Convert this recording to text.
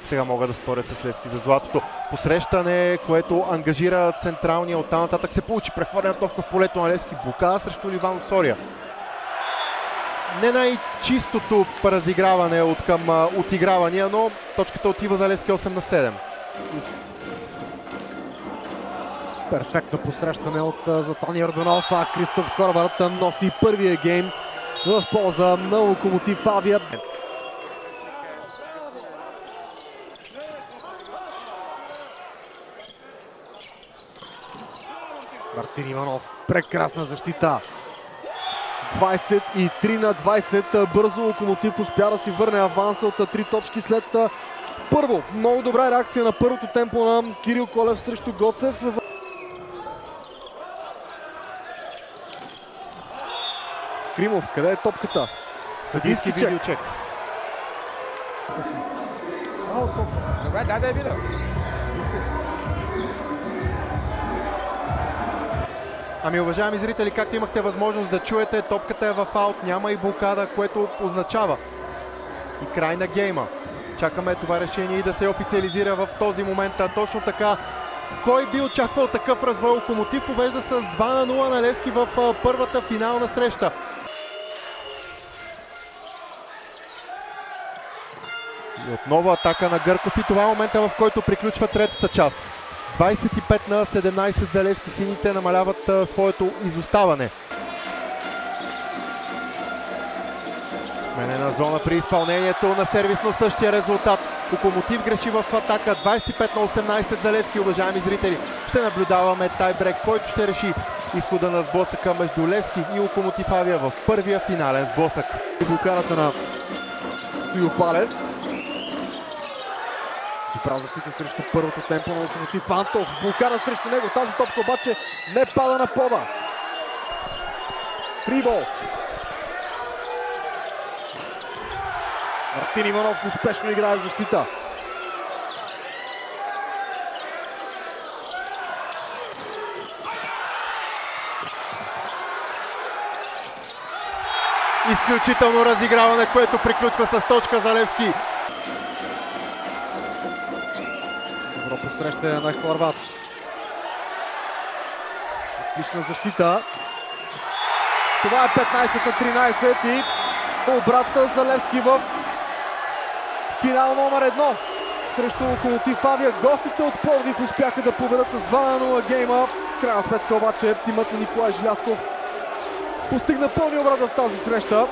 Сега могат да спорят с Левски за златото. Посрещане, което ангажира централния. Оттам нататък се получи прехвърляне топка в полето на Левски. Блокада срещу Ливан Сория. Не най-чистото разиграване от към отигравания, но точката отива за Левски 8-7. Перфектно посрещане от Златан Йорданов, а Кристоф Хорват носи първия гейм в полза на Локомотив Авия. Мартин Иванов, прекрасна защита. 23-20, бързо Локомотив успя да си върне аванса от 3 точки след първо. Много добра реакция на първото темпо на Кирил Колев срещу Гоцев. Скримов, къде е топката? Съдийски видеочек. Добре, дай да я видя. Ами, уважаеми зрители, както имахте възможност да чуете, топката е в аут, няма и блокада, което означава и край на гейма. Чакаме това решение и да се официализира в този момент. Точно така, кой би очаквал такъв развой? Локомотив побежда с 2-0 на Левски в първата финална среща. И отново атака на Гърков и това е момента, в който приключва третата част. 25-17 за Левски, сините намаляват своето изоставане. Сменена зона при изпълнението на сервисно същия резултат. Локомотив греши в атака. 25-18 за Левски, уважаеми зрители. Ще наблюдаваме тайбрек, който ще реши изхода на сблъсъка между Левски и Локомотив Авия в първия финален сблъсък. Блокадата на Стоил Палев. Добра защита срещу първото темпо на Локомотив. Антов, блокада срещу него. Тази топка обаче не пада на пода. Фрибол. Мартин Иванов успешно играе в защита. Изключително разиграване, което приключва с точка за Левски. Добро посрещане на Хорват. Отлична защита. Това е 15-13 и обрата за Левски в финал номер 1 срещу Локомотив Авия. Гостите от Пловдив успяха да победят с 2-0 гейма. В крайна сметка обаче тимът на Николай Жилясков постигна пълния обрат в тази среща.